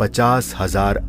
50,000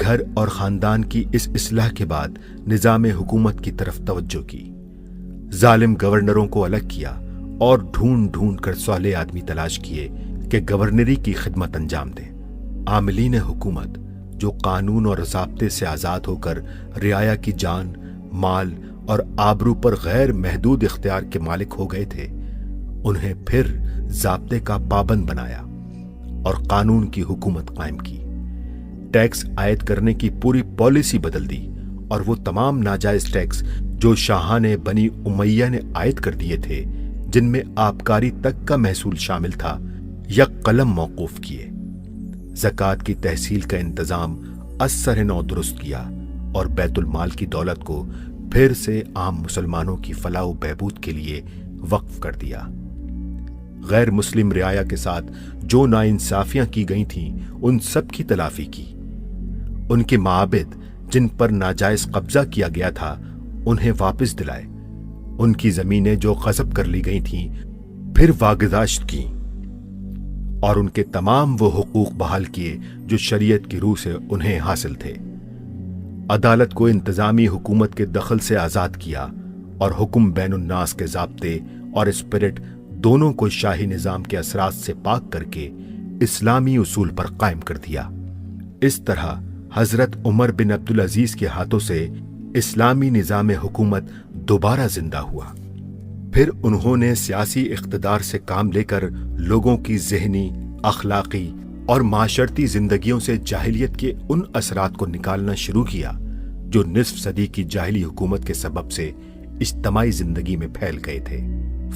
گھر اور خاندان کی اس اصلاح کے بعد نظام حکومت کی طرف توجہ کی۔ ظالم گورنروں کو الگ کیا اور ڈھونڈ ڈھونڈ کر صالح آدمی تلاش کیے کہ گورنری کی خدمت انجام دیں۔ عاملین حکومت جو قانون اور ضابطے سے آزاد ہو کر رعایا کی جان، مال اور آبرو پر غیر محدود اختیار کے مالک ہو گئے تھے، انہیں پھر ضابطے کا پابند بنایا اور قانون کی حکومت قائم کی۔ ٹیکس عائد کرنے کی پوری پالیسی بدل دی اور وہ تمام ناجائز ٹیکس جو شاہان بنی امیہ نے عائد کر دیے تھے، جن میں آبکاری تک کا محصول شامل تھا، یک قلم موقوف کیے۔ زکوٰۃ کی تحصیل کا انتظام از سر نو درست کیا اور بیت المال کی دولت کو پھر سے عام مسلمانوں کی فلاح و بہبود کے لیے وقف کر دیا۔ غیر مسلم رعایا کے ساتھ جو ناانصافیاں کی گئی تھیں، ان سب کی تلافی کی۔ ان کے معابد جن پر ناجائز قبضہ کیا گیا تھا، انہیں واپس دلائے۔ ان کی زمینیں جو غصب کر لی گئی تھیں، پھر واگزاشت کی، اور ان کے تمام وہ حقوق بحال کیے جو شریعت کی روح سے انہیں حاصل تھے۔ عدالت کو انتظامی حکومت کے دخل سے آزاد کیا اور حکم بین الناس کے ضابطے اور اسپرٹ دونوں کو شاہی نظام کے اثرات سے پاک کر کے اسلامی اصول پر قائم کر دیا۔ اس طرح حضرت عمر بن عبدالعزیز کے ہاتھوں سے اسلامی نظام حکومت دوبارہ زندہ ہوا۔ پھر انہوں نے سیاسی اقتدار سے کام لے کر لوگوں کی ذہنی، اخلاقی اور معاشرتی زندگیوں سے جاہلیت کے ان اثرات کو نکالنا شروع کیا جو نصف صدی کی جاہلی حکومت کے سبب سے اجتماعی زندگی میں پھیل گئے تھے۔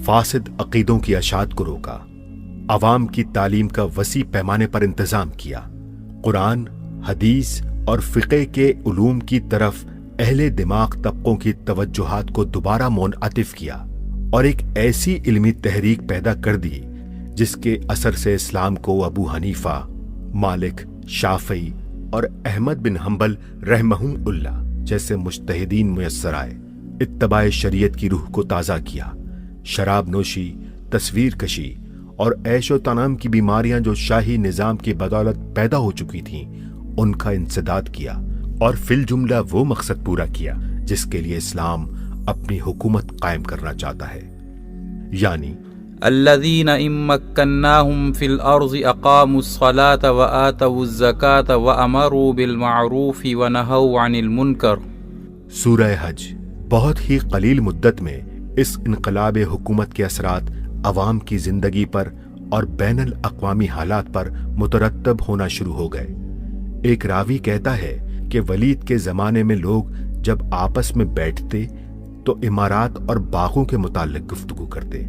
فاسد عقیدوں کی اشاعت کو روکا، عوام کی تعلیم کا وسیع پیمانے پر انتظام کیا، قرآن، حدیث اور فقہ کے علوم کی طرف اہل دماغ طبقوں کی توجہات کو دوبارہ منعطف کیا، اور ایک ایسی علمی تحریک پیدا کر دی جس کے اثر سے اسلام کو ابو حنیفہ، مالک، شافعی اور احمد بن حنبل رحمہم اللہ جیسے مجتہدین میسر آئے۔ اتباع شریعت کی روح کو تازہ کیا۔ شراب نوشی، تصویر کشی اور عیش و تنام کی بیماریاں جو شاہی نظام کی بدولت پیدا ہو چکی تھیں، ان کا انسداد کیا، اور فی الجملہ وہ مقصد پورا کیا جس کے لیے اسلام اپنی حکومت قائم کرنا چاہتا ہے، یعنی الذین ان مکناہم فی الارض اقاموا الصلاة وآتوا الزکاة وامروا بالمعروف ونہوا عن المنکر۔ سورہ حج۔ بہت ہی قلیل مدت میں اس انقلاب حکومت کے اثرات عوام کی زندگی پر اور بین الاقوامی حالات پر مترتب ہونا شروع ہو گئے۔ ایک راوی کہتا ہے کہ ولید کے زمانے میں لوگ جب آپس میں بیٹھتے تو امارات اور باغوں کے متعلق گفتگو کرتے۔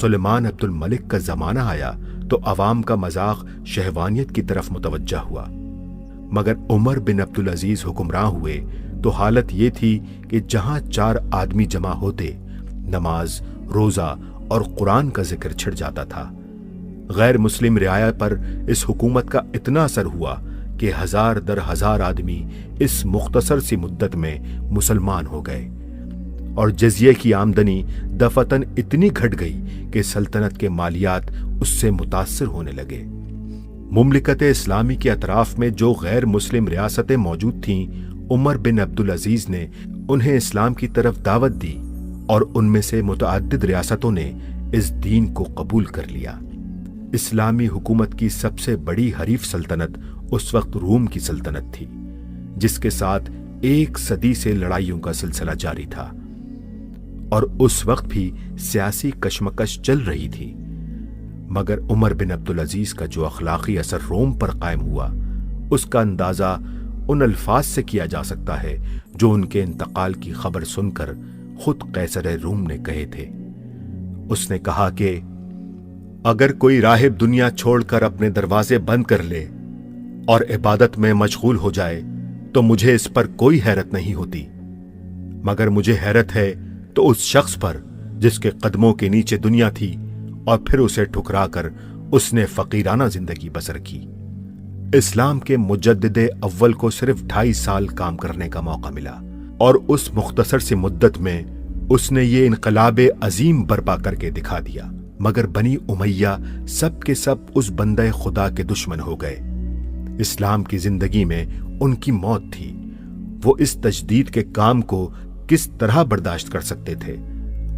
سلیمان عبد الملک کا زمانہ آیا تو عوام کا مذاق شہوانیت کی طرف متوجہ ہوا، مگر عمر بن عبدالعزیز حکمراں ہوئے تو حالت یہ تھی کہ جہاں 4 آدمی جمع ہوتے، نماز، روزہ اور قرآن کا ذکر چھڑ جاتا تھا۔ غیر مسلم رعایا پر اس حکومت کا اتنا اثر ہوا کہ 1000 در 1000 آدمی اس مختصر سی مدت میں مسلمان ہو گئے، اور جزیے کی آمدنی دفعتاً اتنی گھٹ گئی کہ سلطنت کے مالیات اس سے متاثر ہونے لگے۔ مملکت اسلامی کے اطراف میں جو غیر مسلم ریاستیں موجود تھیں، عمر بن عبدالعزیز نے انہیں اسلام کی طرف دعوت دی، اور ان میں سے متعدد ریاستوں نے اس دین کو قبول کر لیا۔ اسلامی حکومت کی سب سے بڑی حریف سلطنت اس وقت روم کی سلطنت تھی، جس کے ساتھ 1 صدی سے لڑائیوں کا سلسلہ جاری تھا، اور اس وقت بھی سیاسی کشمکش چل رہی تھی۔ مگر عمر بن عبدالعزیز کا جو اخلاقی اثر روم پر قائم ہوا، اس کا اندازہ ان الفاظ سے کیا جا سکتا ہے جو ان کے انتقال کی خبر سن کر خود قیصر روم نے کہے تھے۔ اس نے کہا کہ اگر کوئی راہب دنیا چھوڑ کر اپنے دروازے بند کر لے اور عبادت میں مشغول ہو جائے تو مجھے اس پر کوئی حیرت نہیں ہوتی، مگر مجھے حیرت ہے تو اس شخص پر جس کے قدموں کے نیچے دنیا تھی اور پھر اسے ٹھکرا کر اس نے فقیرانہ زندگی بسر کی۔ اسلام کے مجدد اول کو صرف 2.5 سال کام کرنے کا موقع ملا، اور اس مختصر سی مدت میں اس نے یہ انقلاب عظیم برپا کر کے دکھا دیا، مگر بنی امیہ سب کے سب اس بندہ خدا کے دشمن ہو گئے۔ اسلام کی زندگی میں ان کی موت تھی، وہ اس تجدید کے کام کو کس طرح برداشت کر سکتے تھے؟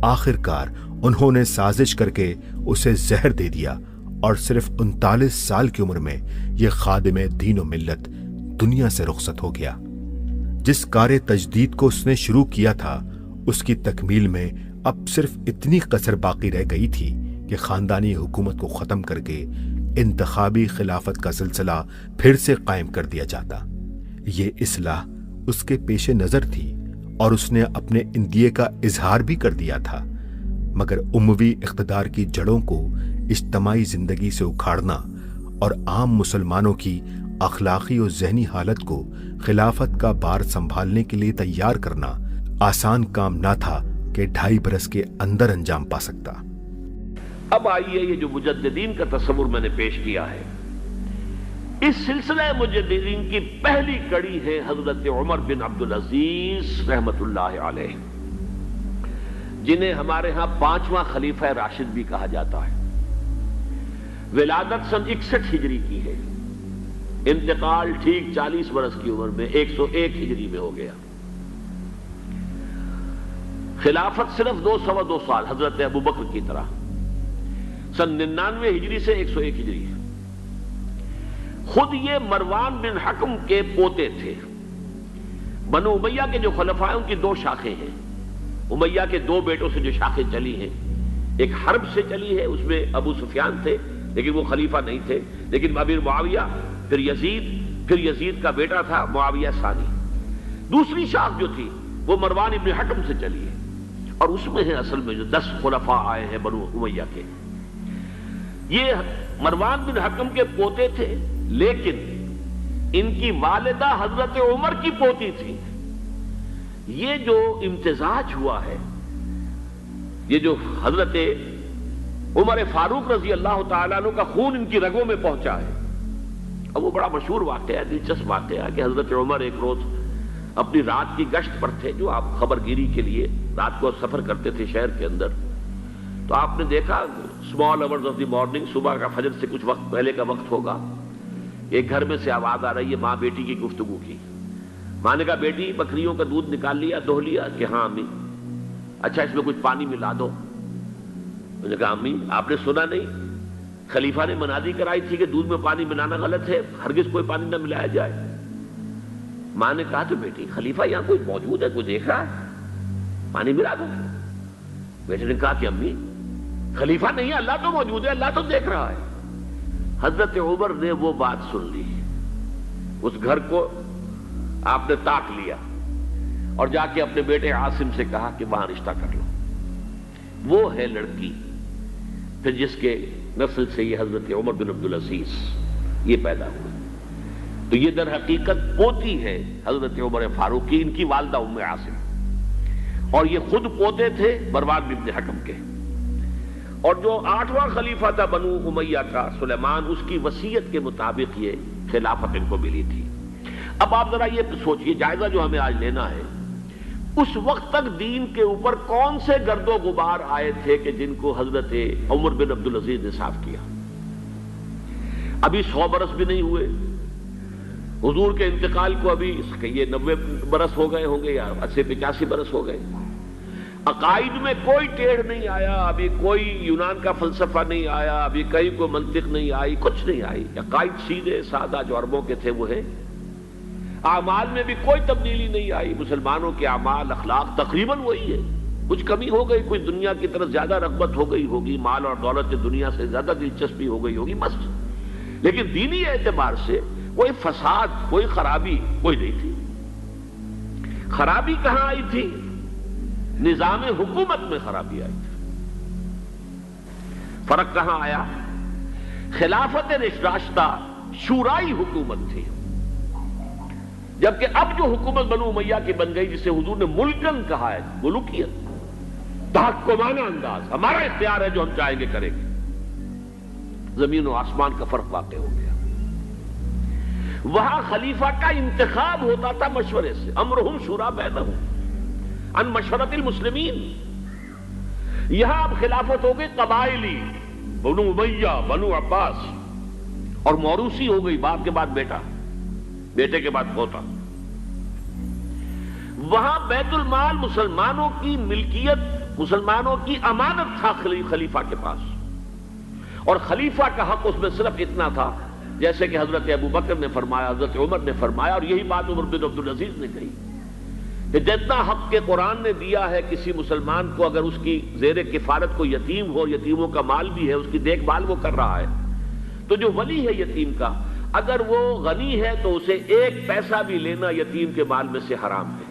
آخر کار انہوں نے سازش کر کے اسے زہر دے دیا اور صرف 39 سال کی عمر میں یہ خادم دین و ملت دنیا سے رخصت ہو گیا۔ جس کار تجدید کو اس نے شروع کیا تھا، اس کی تکمیل میں اب صرف اتنی کسر باقی رہ گئی تھی کہ خاندانی حکومت کو ختم کر کے انتخابی خلافت کا سلسلہ پھر سے قائم کر دیا جاتا۔ یہ اصلاح اس کے پیش نظر تھی اور اس نے اپنے اندیے کا اظہار بھی کر دیا تھا، مگر اموی اقتدار کی جڑوں کو اجتماعی زندگی سے اکھاڑنا اور عام مسلمانوں کی اخلاقی اور ذہنی حالت کو خلافت کا بار سنبھالنے کے لیے تیار کرنا آسان کام نہ تھا کہ 2.5 برس کے اندر انجام پا سکتا۔ اب آئیے، یہ جو مجددین کا تصور میں نے پیش کیا ہے، اس سلسلہ مجددین کی پہلی کڑی ہے حضرت عمر بن عبدالعزیز رحمت اللہ علیہ، جنہیں ہمارے ہاں 5واں خلیفہ راشد بھی کہا جاتا ہے۔ ولادت سن 61 ہجری کی ہے، انتقال ٹھیک 40 برس کی عمر میں 101 ہجری میں ہو گیا۔ خلافت صرف 2 سال حضرت ابوبکر کی طرح، سن 99 ہجری سے 101 ہجری ہے۔ خود یہ مروان بن حکم کے پوتے تھے۔ بنو امیہ کے جو خلفاء ہیں ان کی 2 شاخیں ہیں۔ امیہ کے 2 بیٹوں سے جو شاخیں چلی ہیں، ایک حرب سے چلی ہے، اس میں ابو سفیان تھے لیکن وہ خلیفہ نہیں تھے، لیکن امیر معاویہ، پھر یزید کا بیٹا تھا معاویہ ثانی۔ دوسری شاخ جو تھی وہ مروان ابن حکم سے چلی ہے، اور اس میں ہے اصل میں جو 10 خلفاء آئے ہیں بنو امیہ کے۔ یہ مروان بن حکم کے پوتے تھے، لیکن ان کی والدہ حضرت عمر کی پوتی تھی۔ یہ جو امتزاج ہوا ہے، یہ جو حضرت عمر فاروق رضی اللہ تعالیٰ عنہ کا خون ان کی رگوں میں پہنچا ہے، اب وہ بڑا مشہور واقعہ ہے، دلچسپ واقعہ ہے کہ حضرت عمر ایک روز اپنی رات کی گشت پر تھے، جو آپ خبر گیری کے لیے رات کو سفر کرتے تھے شہر کے اندر، تو آپ نے دیکھا small hours of the morning, صبح کا فجر سے کچھ وقت پہلے کا وقت ہوگا، ایک گھر میں سے آواز آ رہی ہے ماں بیٹی کی گفتگو کی۔ ماں نے کہا بیٹی بکریوں کا دودھ نکال لیا، دہو لیا؟ کہ ہاں امی۔ اچھا اس میں کچھ پانی ملا دو۔ میں نے کہا امی آپ نے سنا نہیں، خلیفہ نے منادی کرائی تھی کہ دودھ میں پانی ملانا غلط ہے، ہرگز کوئی پانی نہ ملایا جائے۔ ماں نے کہا تو بیٹی خلیفہ یہاں کوئی موجود ہے، کوئی دیکھ رہا ہے، پانی ملا دو۔ بیٹے نے کہا کہ امی خلیفہ نہیں ہے، اللہ تو موجود ہے، اللہ تو دیکھ رہا ہے۔ حضرت عمر نے وہ بات سن لی، اس گھر کو آپ نے تاک لیا اور جا کے اپنے بیٹے عاصم سے کہا کہ وہاں رشتہ کر لو۔ وہ ہے لڑکی پھر جس کے نسل سے یہ حضرت عمر بن عبدالعزیز یہ پیدا ہوئے۔ تو یہ در حقیقت پوتی ہے حضرت عمر فاروق کی، ان کی والدہ ام عاصم، اور یہ خود پوتے تھے مروان بن حکم کے۔ اور جو 8واں خلیفہ تھا بنو امیہ کا سلیمان، اس کی وصیت کے مطابق یہ خلافت ان کو ملی تھی۔ اب آپ ذرا یہ سوچئے، جائزہ جو ہمیں آج لینا ہے، اس وقت تک دین کے اوپر کون سے گرد و غبار آئے تھے کہ جن کو حضرت عمر بن عبدالعزیز نے صاف کیا؟ ابھی 100 برس بھی نہیں ہوئے حضور کے انتقال کو، ابھی یہ 90 برس ہو گئے ہوں گے یا 80-85 برس ہو گئے۔ عقائد میں کوئی ٹیڑھ نہیں آیا، ابھی کوئی یونان کا فلسفہ نہیں آیا، ابھی کہیں کوئی منطق نہیں آئی، کچھ نہیں آئی۔ عقائد سیدھے سادہ جو عربوں کے تھے وہ ہے۔ اعمال میں بھی کوئی تبدیلی نہیں آئی، مسلمانوں کے اعمال اخلاق تقریباً وہی ہے۔ کچھ کمی ہو گئی، کوئی دنیا کی طرف زیادہ رغبت ہو گئی ہوگی، مال اور دولت دنیا سے زیادہ دلچسپی ہو گئی ہوگی بس، لیکن دینی اعتبار سے کوئی فساد، کوئی خرابی کوئی نہیں تھی۔ خرابی کہاں آئی تھی؟ نظام حکومت میں خرابی آئی تھی۔ فرق کہاں آیا؟ خلافت راشدہ شورائی حکومت تھی، جبکہ اب جو حکومت بنو امیہ کی بن گئی، جسے حضور نے ملکن کہا ہے، ملوکیت، تحکمانہ انداز، ہمارا اختیار ہے جو ہم چاہیں گے کریں گے، زمین و آسمان کا فرق واقع ہو گیا۔ وہاں خلیفہ کا انتخاب ہوتا تھا مشورے سے، امرہم شورا بینہم ان مشورت المسلمین۔ یہاں اب خلافت ہو گئی قبائلی، بنو امیہ، بنو عباس، اور موروثی ہو گئی، باپ کے بعد بیٹا۔ بیٹے کے بعد پوتا. وہاں بیت المال مسلمانوں کی ملکیت، مسلمانوں کی امانت تھا خلیفہ کے پاس، اور خلیفہ کا حق اس میں صرف اتنا تھا جیسے کہ حضرت ابو بکر نے فرمایا، حضرت عمر نے فرمایا، اور یہی بات عمر بن عبدالعزیز نے کہی کہ جتنا حق کے قرآن نے دیا ہے کسی مسلمان کو، اگر اس کی زیر کفالت کو یتیم ہو، یتیموں کا مال بھی ہے، اس کی دیکھ بھال وہ کر رہا ہے، تو جو ولی ہے یتیم کا، اگر وہ غنی ہے تو اسے ایک پیسہ بھی لینا یتیم کے مال میں سے حرام ہے،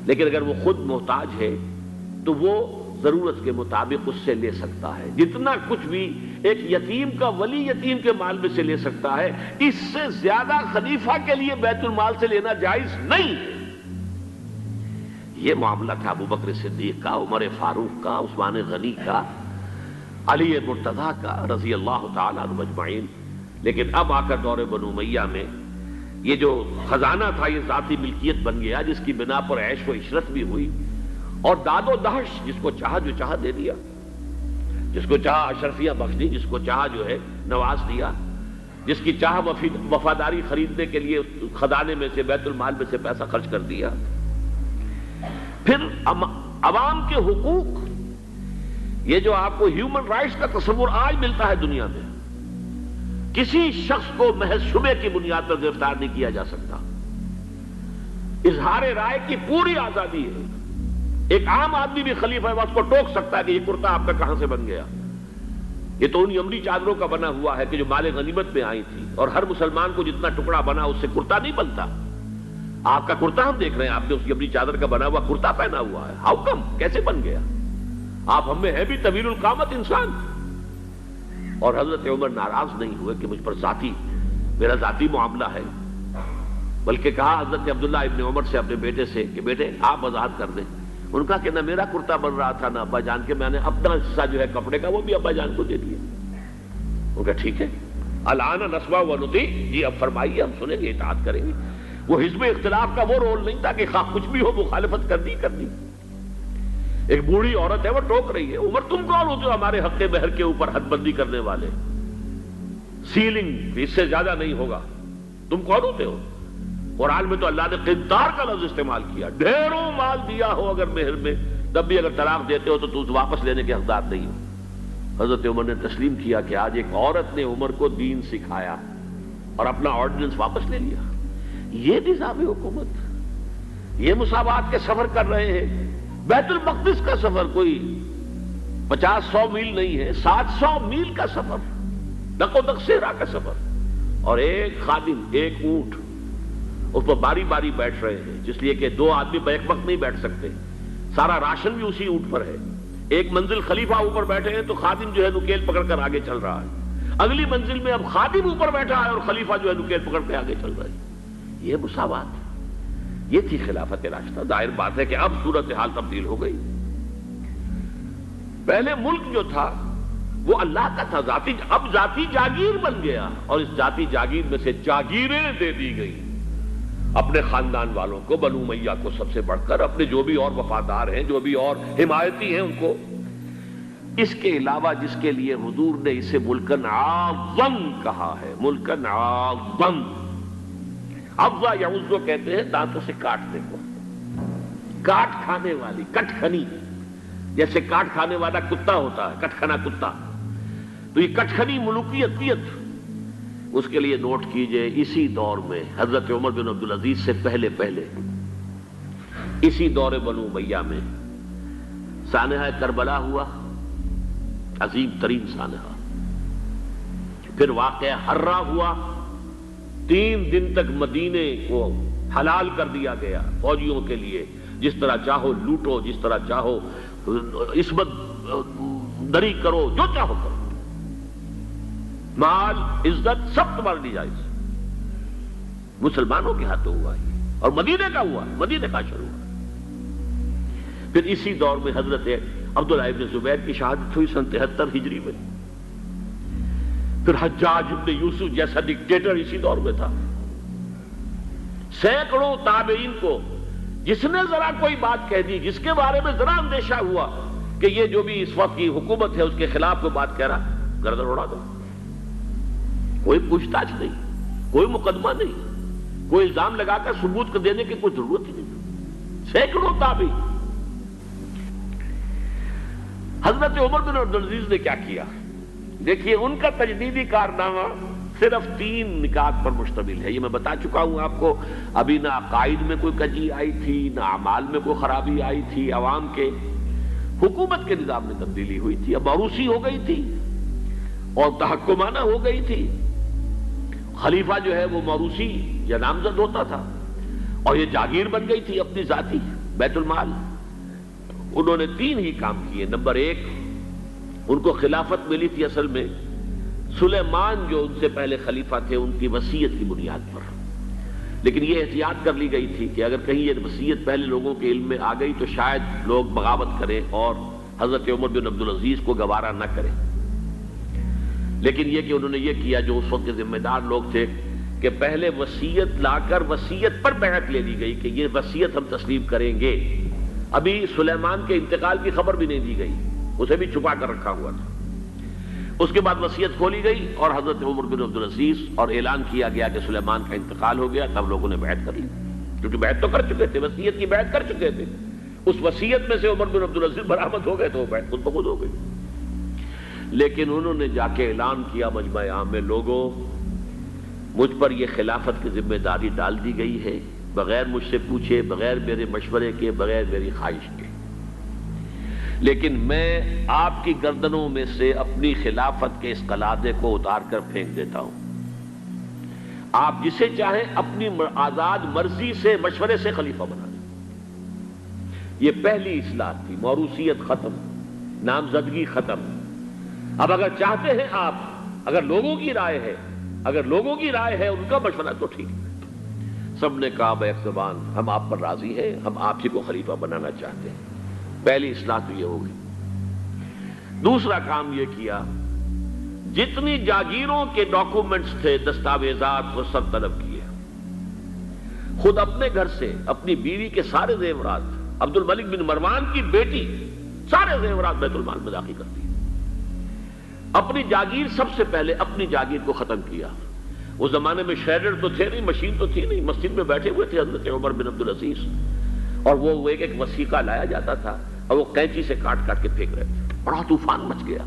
لیکن اگر وہ خود محتاج ہے تو وہ ضرورت کے مطابق اس سے لے سکتا ہے. جتنا کچھ بھی ایک یتیم کا ولی یتیم کے مال میں سے لے سکتا ہے، اس سے زیادہ خلیفہ کے لیے بیت المال سے لینا جائز نہیں. یہ معاملہ تھا ابو بکر صدیق کا، عمر فاروق کا، عثمان غنی کا، علی مرتضیٰ کا رضی اللہ تعالی عنہ اجمعین. لیکن اب آ کر دور بنو امیہ میں یہ جو خزانہ تھا یہ ذاتی ملکیت بن گیا، جس کی بنا پر عیش و عشرت بھی ہوئی، اور داد و دہش، جس کو چاہا جو چاہا دے دیا، جس کو چاہا اشرفیہ بخش دی، جس کو چاہا جو ہے نواز دیا، جس کی چاہا وفاداری خریدنے کے لیے خزانے میں سے بیت المال میں سے پیسہ خرچ کر دیا. پھر عوام کے حقوق، یہ جو آپ کو ہیومن رائٹس کا تصور آج ملتا ہے دنیا میں، کسی شخص کو محض شبے کی بنیاد پر گرفتار نہیں کیا جا سکتا. اظہار رائے کی پوری آزادی ہے. ایک عام آدمی بھی خلیفہ ہے، اس کو ٹوک سکتا ہے کہ یہ کرتا آپ کا کہاں سے بن گیا. یہ تو ان یمنی چادروں کا بنا ہوا ہے کہ جو مال غنیمت میں آئی تھی، اور ہر مسلمان کو جتنا ٹکڑا بنا اس سے کرتا نہیں بنتا. آپ کا کرتا ہم دیکھ رہے ہیں، آپ نے اس یمنی چادر کا بنا ہوا کرتا پہنا ہوا ہے. ہاؤ کم، کیسے بن گیا؟ آپ ہم میں ہیں بھی طویل القامت انسان. اور حضرت عمر ناراض نہیں ہوئے کہ مجھ پر میرا ذاتی معاملہ ہے، بلکہ کہا حضرت عبداللہ ابن عمر سے اپنے بیٹے سے کہ بیٹے آپ وضاحت کر دیں. ان کا کہ نہ میرا کرتا بن رہا تھا نہ ابا جان کے، میں نے اپنا حصہ جو ہے کپڑے کا وہ بھی ابا جان کو دے دیا. ان کا ٹھیک ہے، الان نسمع و نطیع، جی اب فرمائیے ہم سنیں گے، اطاعت کریں گے. وہ حزب اختلاف کا وہ رول نہیں تھا کہ خواہ کچھ بھی ہو مخالفت کر دی. ایک بوڑھی عورت ہے وہ ٹوک رہی ہے، عمر تم کون ہوتے ہو ہمارے حق مہر کے اوپر حد بندی کرنے والے؟ سیلنگ اس سے زیادہ نہیں ہوگا، تم کون ہوتے ہو؟ قرآن میں تو اللہ نے قنطار کا لفظ استعمال کیا. ڈھیروں مال دیا ہو اگر مہر میں، تب بھی اگر طلاق دیتے ہو تو تم واپس لینے کے حقدار نہیں ہو. حضرت عمر نے تسلیم کیا کہ آج ایک عورت نے عمر کو دین سکھایا اور اپنا آرڈیننس واپس لے لیا. یہ نظام حکومت، یہ مساوات کے سفر کر رہے ہیں. بیت المقدس کا سفر کوئی 50-100 میل نہیں ہے، 700 میل کا سفر، دق و دق صحرا کا سفر. اور ایک خادم، ایک اونٹ، اس پر باری باری بیٹھ رہے ہیں، جس لیے کہ 2 آدمی ایک وقت نہیں بیٹھ سکتے. سارا راشن بھی اسی اونٹ پر ہے. ایک منزل خلیفہ اوپر بیٹھے ہیں تو خادم جو ہے نکیل پکڑ کر آگے چل رہا ہے. اگلی منزل میں اب خادم اوپر بیٹھا ہے اور خلیفہ جو ہے نکیل پکڑ کے آگے چل رہا ہے. یہ مساوات، یہ تھی خلافت راشدہ. ظاہر بات ہے کہ اب صورتحال تبدیل ہو گئی. پہلے ملک جو تھا وہ اللہ کا تھا، اب ذاتی جاگیر بن گیا، اور اس ذاتی جاگیر میں سے جاگیریں دے دی گئی اپنے خاندان والوں کو، بنو امیہ کو سب سے بڑھ کر، اپنے جو بھی اور وفادار ہیں، جو بھی اور حمایتی ہیں ان کو. اس کے علاوہ جس کے لیے حضور نے اسے ملکن اعظم کہا ہے، ملکن اعظم. افزا یعوزو کہتے ہیں دانتوں سے کاٹنے کو، کاٹ کھانے والی، کٹ کھنی. جیسے کاٹ کھانے والا کتا ہوتا ہے، کٹ کھنا کتا، تو یہ کٹ کھنی ملوکیت، اس کے لیے نوٹ کیجئے اسی دور میں حضرت عمر بن عبدالعزیز سے پہلے اسی دور بنو امیہ میں سانحہ کربلا ہوا، عظیم ترین سانحہ. پھر واقعہ حرہ ہوا، 3 دن تک مدینے کو حلال کر دیا گیا فوجیوں کے لیے. جس طرح چاہو لوٹو، جس طرح چاہو عصمت دری کرو، جو چاہو کرو، مال عزت سب تمہارے لیے جائز. مسلمانوں کے ہاتھوں ہوا ہے، اور مدینے کا ہوا، مدینے کا شروع ہوا. پھر اسی دور میں حضرت عبداللہ ابن زبیر کی شہادت ہوئی سن 73 ہجری میں. پھر حجاج ابن یوسف جیسا ڈکٹیٹر اسی دور میں تھا. سینکڑوں تابعین کو جس نے ذرا کوئی بات کہہ دی، جس کے بارے میں ذرا اندیشہ ہوا کہ یہ جو بھی اس وقت کی حکومت ہے اس کے خلاف کوئی بات کہہ رہا، گردن اڑا دو. کوئی پوچھ تاچھ نہیں، کوئی مقدمہ نہیں. کوئی الزام لگا کر ثبوت کر دینے کی کوئی ضرورت ہی نہیں، سینکڑوں تابعی۔ حضرت عمر بن عبدالعزیز نے کیا کیا؟ دیکھیے ان کا تجدیدی کارنامہ صرف 3 نکات پر مشتمل ہے، یہ میں بتا چکا ہوں آپ کو۔ ابھی نہ عقائد میں کوئی کجی آئی تھی، نہ اعمال میں کوئی خرابی آئی تھی، عوام کے حکومت کے نظام میں تبدیلی ہوئی تھی، اب موروثی ہو گئی تھی اور تحکمانہ ہو گئی تھی۔ خلیفہ جو ہے وہ موروثی یا نامزد ہوتا تھا، اور یہ جاگیر بن گئی تھی اپنی ذاتی بیت المال۔ انہوں نے 3 ہی کام کیے۔ نمبر 1، ان کو خلافت ملی تھی اصل میں سلیمان جو ان سے پہلے خلیفہ تھے ان کی وصیت کی بنیاد پر، لیکن یہ احتیاط کر لی گئی تھی کہ اگر کہیں یہ وصیت پہلے لوگوں کے علم میں آ گئی تو شاید لوگ بغاوت کریں اور حضرت عمر بن عبدالعزیز کو گوارا نہ کریں۔ لیکن یہ کہ انہوں نے یہ کیا جو اس وقت کے ذمہ دار لوگ تھے کہ پہلے وصیت لا کر وصیت پر بیعت لے لی گئی کہ یہ وصیت ہم تسلیم کریں گے۔ ابھی سلیمان کے انتقال کی خبر بھی نہیں دی گئی، اسے بھی چھپا کر رکھا ہوا تھا۔ اس کے بعد وصیت کھولی گئی اور حضرت عمر بن عبدالعزیز اور اعلان کیا گیا کہ سلیمان کا انتقال ہو گیا، تب لوگوں نے بیعت کر لی، کیونکہ بیعت تو کر چکے تھے، وصیت کی بیعت کر چکے تھے۔ اس وصیت میں سے عمر بن عبدالعزیز برآمد ہو گئے تو وہ بیعت خود بخود ہو گئی۔ لیکن انہوں نے جا کے اعلان کیا مجمع عام میں، لوگوں مجھ پر یہ خلافت کی ذمہ داری ڈال دی گئی ہے، بغیر مجھ سے پوچھے، بغیر میرے مشورے کے، بغیر میری خواہش کے، لیکن میں آپ کی گردنوں میں سے اپنی خلافت کے اس قلادے کو اتار کر پھینک دیتا ہوں۔ آپ جسے چاہیں اپنی آزاد مرضی سے مشورے سے خلیفہ بنا دیں۔ یہ پہلی اصلاح تھی، موروثیت ختم، نامزدگی ختم۔ اب اگر چاہتے ہیں آپ، اگر لوگوں کی رائے ہے ان کا مشورہ تو ٹھیک ہے۔ سب نے کہا بیک زبان ہم آپ پر راضی ہیں، ہم آپ ہی کو خلیفہ بنانا چاہتے ہیں۔ پہلی اصلاح تو یہ ہوگی۔ دوسرا کام یہ کیا، جتنی جاگیروں کے ڈاکومنٹس تھے، دستاویزات، وہ سب طلب کیے۔ خود اپنے گھر سے اپنی بیوی کے سارے زیورات، عبد الملک بن مروان کی بیٹی سارے زیورات بیت المال میں داخل کر دی۔ اپنی جاگیر سب سے پہلے اپنی جاگیر کو ختم کیا۔ اس زمانے میں شریڈر تو تھے نہیں، مشین تو تھی نہیں، مسجد میں بیٹھے ہوئے تھے حضرت عمر بن عبدالعزیز، اور وہ ایک ایک وثیقہ لایا جاتا تھا اور وہ قینچی سے کاٹ کاٹ کے پھینک رہے تھے۔ بڑا طوفان مچ گیا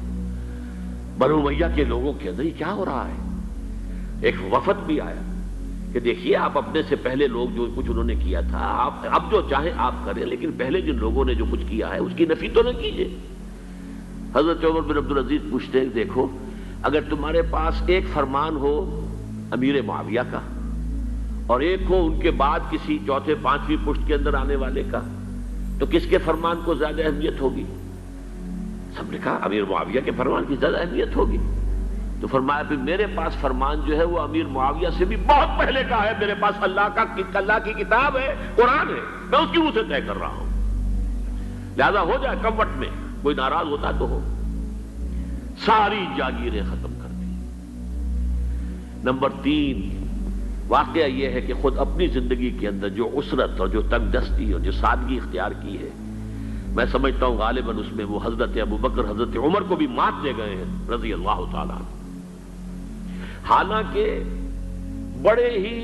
بنو امیہ کے لوگوں کے اندر، یہ کیا ہو رہا ہے؟ ایک وفد بھی آیا کہ دیکھیے آپ اپنے سے پہلے لوگ جو کچھ انہوں نے کیا تھا، آپ اب جو چاہیں آپ کریں، لیکن پہلے جن لوگوں نے جو کچھ کیا ہے اس کی نفی تو نہ کیجیے۔ حضرت عمر بن عبدالعزیز پوچھتے ہیں دیکھو اگر تمہارے پاس ایک فرمان ہو امیر معاویہ کا اور ایک ہو ان کے بعد کسی چوتھے پانچویں پشت کے اندر آنے والے کا، تو کس کے فرمان کو زیادہ اہمیت ہوگی؟ سب نے کہا امیر معاویہ کے فرمان کی زیادہ اہمیت ہوگی۔ تو فرمایا پھر میرے پاس فرمان جو ہے وہ امیر معاویہ سے بھی بہت پہلے کا ہے، میرے پاس اللہ کی کتاب ہے، قرآن ہے، میں اس کی منہ سے طے کر رہا ہوں، لہذا ہو جائے کم وقت میں، کوئی ناراض ہوتا تو ہو۔ ساری جاگیریں ختم کر دی۔ نمبر 3، واقعہ یہ ہے کہ خود اپنی زندگی کے اندر جو عسرت اور جو تنگ دستی اور جو سادگی اختیار کی ہے، میں سمجھتا ہوں غالباً اس میں وہ حضرت ابوبکر حضرت عمر کو بھی مات دے گئے ہیں رضی اللہ تعالیٰ عنہ۔ حالانکہ بڑے ہی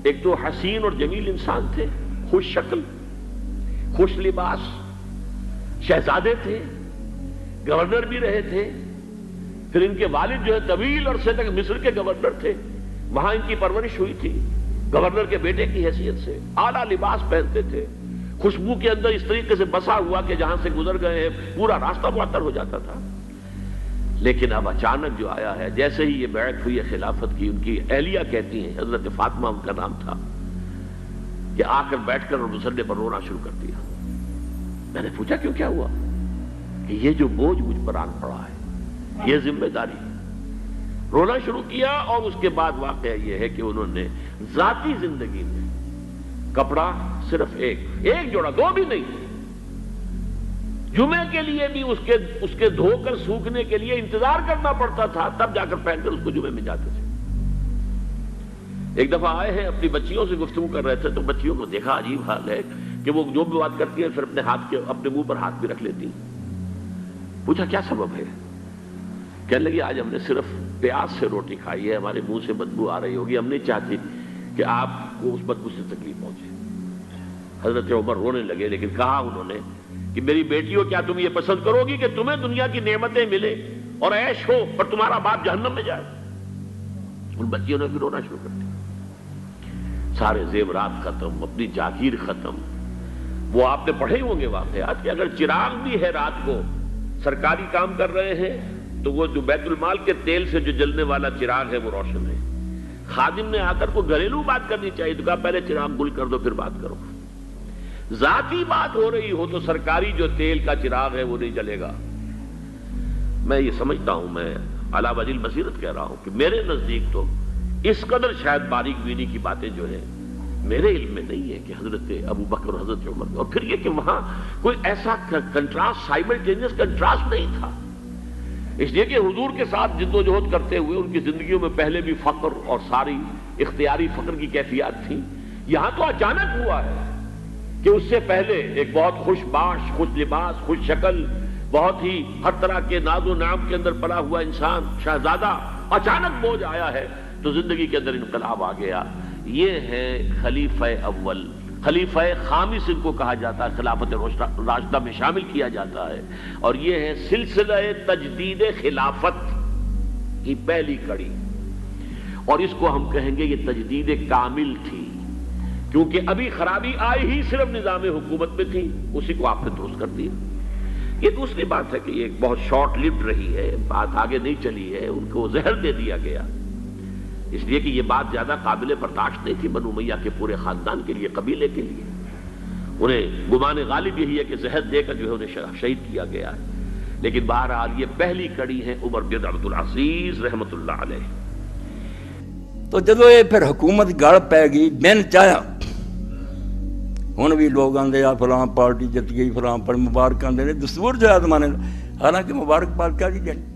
ایک تو حسین اور جمیل انسان تھے، خوش شکل، خوش لباس، شہزادے تھے، گورنر بھی رہے تھے، پھر ان کے والد جو ہے طویل عرصے تک مصر کے گورنر تھے، وہاں ان کی پرورش ہوئی تھی گورنر کے بیٹے کی حیثیت سے، اعلیٰ لباس پہنتے تھے، خوشبو کے اندر اس طریقے سے بسا ہوا کہ جہاں سے گزر گئے ہیں پورا راستہ معطر ہو جاتا تھا۔ لیکن اب اچانک جو آیا ہے، جیسے ہی یہ بیعت ہوئی ہے خلافت کی، ان کی اہلیہ کہتی ہیں، حضرت فاطمہ ان کا نام تھا، کہ آ کر بیٹھ کر اور مصلے پر رونا شروع کر دیا۔ میں نے پوچھا کیوں، کیا ہوا؟ کہ یہ جو بوجھ مجھ پر آن پڑا ہے، یہ ذمہ داری، رونا شروع کیا۔ اور اس کے بعد واقعہ یہ ہے کہ انہوں نے ذاتی زندگی میں کپڑا صرف ایک جوڑا، 2 بھی نہیں، جمعے کے لیے بھی اس کے دھو کر سوکھنے کے لیے انتظار کرنا پڑتا تھا، تب جا کر پہن کر اس کو جمعے میں جاتے تھے۔ ایک دفعہ آئے ہیں اپنی بچیوں سے گفتگو کر رہے تھے، تو بچیوں کو دیکھا عجیب حال ہے کہ وہ جو بھی بات کرتی ہیں پھر اپنے منہ پر ہاتھ بھی رکھ لیتی ہیں۔ پوچھا کیا سبب ہے؟ کہنے لگی آج ہم نے صرف پیاز سے روٹی کھائی ہے، ہمارے منہ سے بدبو آ رہی ہوگی، ہم نہیں چاہتی کہ آپ کو اس بدبو سے تکلیف پہنچے. حضرت عمر رونے لگے، لیکن کہا انہوں نے کہ میری بیٹیوں کیا تم یہ پسند کرو گی کہ تمہیں دنیا کی نعمتیں ملے اور عیش ہو اور تمہارا باپ جہنم میں جائے؟ ان بچیوں نے پھر رونا شروع کر دیا. سارے زیورات ختم، اپنی جاگیر ختم. وہ آپ نے پڑھے ہوں گے واقعات کہ اگر چراغ بھی ہے رات کو سرکاری کام کر رہے ہیں تو وہ جو بیت المال کے تیل سے جو جلنے والا چراغ ہے وہ روشن ہے. خادم نے آ کر کو گھریلو بات کرنی چاہیے تو کہا پہلے چراغ گل کر دو پھر بات کرو. ذاتی بات ہو رہی ہو تو سرکاری جو تیل کا چراغ ہے وہ نہیں جلے گا. میں یہ سمجھتا ہوں، میں علی وجہ البصیرت کہہ رہا ہوں کہ میرے نزدیک تو اس قدر شاید باریک بینی کی باتیں جو ہیں میرے علم میں نہیں ہے کہ حضرت ابو بکر اور حضرت عمر، اور پھر یہ کہ وہاں کوئی ایسا کنٹراسٹ، سائملٹینیس کنٹراسٹ نہیں تھا. اس لیے کہ حضور کے ساتھ جد و جہد کرتے ہوئے ان کی زندگیوں میں پہلے بھی فقر اور ساری اختیاری فقر کی کیفیات تھی. یہاں تو اچانک ہوا ہے کہ اس سے پہلے ایک بہت خوش باش، خوش لباس، خوش شکل، بہت ہی ہر طرح کے ناز و نعم کے اندر پلا ہوا انسان، شہزادہ، اچانک بوجھ آیا ہے تو زندگی کے اندر انقلاب آ گیا. یہ ہے خلیفہ اول. خلیفہ خامس ان کو کہا جاتا ہے، خلافت راشدہ میں شامل کیا جاتا ہے. اور یہ ہے سلسلہ تجدید خلافت کی پہلی کڑی، اور اس کو ہم کہیں گے یہ تجدید کامل تھی، کیونکہ ابھی خرابی آئی ہی صرف نظام حکومت میں تھی، اسی کو آپ نے درست کر دیا. یہ دوسری بات ہے کہ یہ بہت شارٹ لیوڈ رہی ہے، بات آگے نہیں چلی ہے، ان کو زہر دے دیا گیا، اس لیے کہ یہ بات زیادہ قابل برداشت نہیں تھی بنو امیہ کے پورے خاندان کے لیے، قبیلے کے لیے. انہیں گمان غالب یہی ہے کہ زہر دے کر جو ہے انہیں شہید کیا گیا ہے. لیکن بہرحال یہ پہلی کڑی ہے عمر بن عبد العزیز رحمۃ اللہ علیہ. تو جدو یہ پھر حکومت گڑ پی گئی بن چاہیا، ہوں بھی لوگ آتے آ فلاں پارٹی جت گئی، فلاں پر مبارک آتے ہیں، دستور جو ہے زمانے، حالانکہ مبارکباد کیا دی جانی.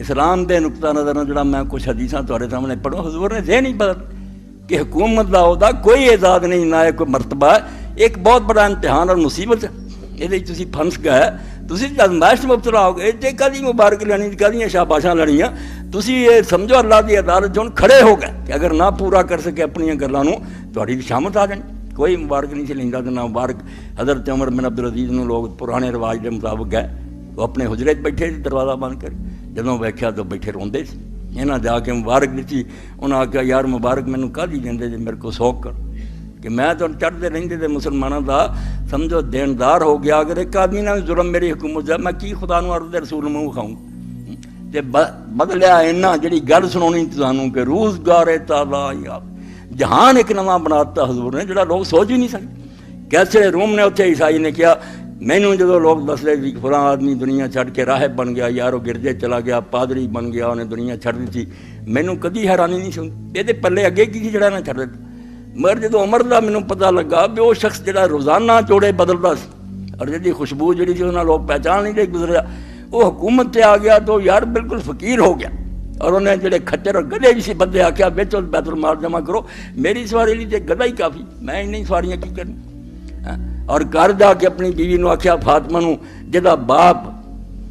اسلام دے نقطہ نظر جڑا میں کچھ حدیثاں تھوڑے سامنے پڑھو، حضور نے ذہن ہی بدل کہ حکومت دا عہدہ کوئی اعزاز نہیں، نہ کوئی مرتبہ ہے، ایک بہت بڑا امتحان اور مصیبت ہے. یہ تسی پھنس گئے، تسی آزمائش مبتلا ہو گئے، تے کدی مبارک لینی، کدی شاباشاں لڑیاں، تسی یہ سمجھو اللہ دی عدالت جو کھڑے ہو گئے کہ اگر نہ پورا کر سکے اپنی گلاں نوں تہاڈی شامت آ جانی. کوئی مبارک نہیں سی لیندا تے نہ مبارک. حضرت عمر بن عبد العزیز نوں لوگ پرانے رواج دے مطابق گئے، وہ اپنے حجرے بیٹھے دروازہ بند کر، جدوں ویکھیا تو بیٹھے روندے سی. انہاں جا کے مبارک دیتی، انہاں آخیا یار مبارک مینوں کدی دیندے جے میرے کو سوک کر کہ میں تو چڑھتے رہندے تے مسلماناں دا سمجھو دیندار ہو گیا. اگر ایک آدمی نہ ظلم میری حکومت جا، میں کی خدا نوں عرض رسول منہ کھاؤں تے بدلیا اینا جڑی گل سنونی تانوں کہ روزگار تالا یا جہان ایک نواں بناتا حضور نے جڑا لوگ سوچ ہی نہیں سکتے. کیسے روم نے اتنے عیسائی نے کیا، مینوں جدو لوگ دستے بھی فلاں آدمی دنیا چھڈ کے راہب بن گیا، یار وہ گرجے چلا گیا، پادری بن گیا، انہیں دنیا چھڈ دی، مینوں کدی حیرانی نہیں سنی. یہ پلے اگے کی جڑا نہ چھڈ دیتا. مگر جدو عمر دا مینوں پتہ لگا بھی وہ شخص جڑا روزانہ جوڑے بدلتا سی اور جی خوشبو جڑی سی انہاں لوگ پہچان نہیں دے گزریا، وہ حکومت تے آ گیا تو یار بالکل فقیر ہو گیا. اور انہیں جڑے کھچر اور گدھے بھی سی بندے آخیا بیچو بیت المال جمع کرو، میری سواری لی تے گدھا ہی کافی، میں انہیں سواریاں کی کرنی. اور گھر جا کے اپنی بیوی نو آخیا فاطمہ نو جدا باپ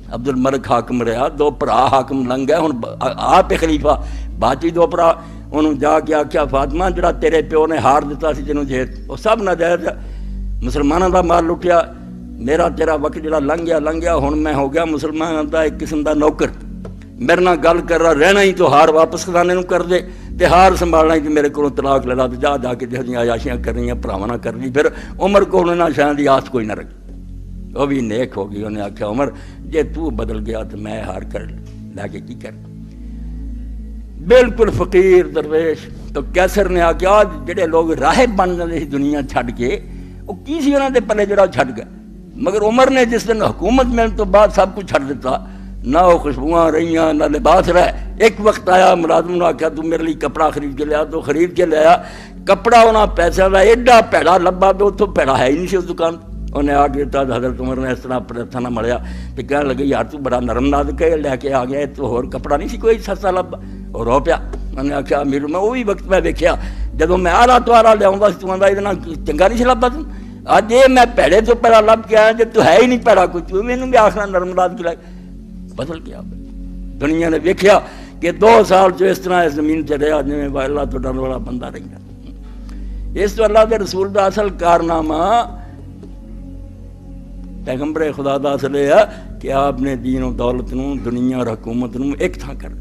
عبد الملک حاکم رہا، دو بھرا حاکم لنگ گئے، ہوں آپ خلیفہ باقی دو بھرا، انہوں جا کے آخیا فاطمہ جڑا تیرے پیو نے ہار دیتا سی جنوں جہیز وہ سب ناجائز ہے، مسلمانوں دا مال لٹیا، میرا تیرا وقت جڑا لنگ گیا، ہوں میں ہو گیا مسلمانوں دا ایک قسم دا نوکر، میرے نال گل کر رہا رہنا ہی تو ہار واپس خزانے نو کر دے، تے ہار سنبھالنا ہی تو میرے کو طلاق لے لا، تو جا کے جہاں عیاشیاں کر رہی ہیں پراواں نہ کر لی. پھر عمر کو انہوں نے شاید آس کوئی نہ رکھی، وہ بھی نیک ہو گئی. انہیں آخیا عمر جے تو بدل گیا تو میں ہار کر لے کے کی کر. بالکل فقیر درویش. تو کیسر نے آخیا جڑے لوگ راہب بن جاتے سی دنیا چھڈ کے، وہ کی سی انہوں نے پلے جڑا چھڈ گئے. مگر عمر نے جس دن حکومت ملنے تو بعد سب کچھ چھڈ دیتا، نہ وہ خوشبوئاں رہیاں نہ لباس رہے. ایک وقت آیا ملازم نے آخیا تو میرے لیے کپڑا خرید کے لیا، تو خرید کے لیا کپڑا، انہیں پیسہ لا ایڈا پیڑا لبا تو اتوں پیڑا ہے ہی نہیں سی اس دکان. انہیں آ کے حضرت عمر نے اس طرح پرتھا نہ مڑیا تو کہنے لگے یار تو بڑا نرم ناد کے لے کے آ گیا، تو ہور کپڑا نہیں سی کوئی سستا لبا، اور رو پیا. انہیں آخیا امیر میں وہی وقت میں دیکھا جدو میں آلہ تو آلہ لیا تو آتا یہ چنگا نہیں سی لبا تم، اج یہ میں پیڑے تو پیڑا لب کے آیا جب تو ہے ہی نہیں پیڑا کچھ، مینوں بھی آخنا نرم ناد کے لائے. بدل گیا. دنیا نے دیکھا کہ 2 سال جو اس طرح زمین سے رہا جی اللہ تو ڈر والا بندہ رہی. اس تو اللہ دے رسول دا اصل کارنامہ پیغمبر خدا دا اصل ہے کہ آپ نے دین و دولت نو دنیا اور حکومت نو ایک تھاں کر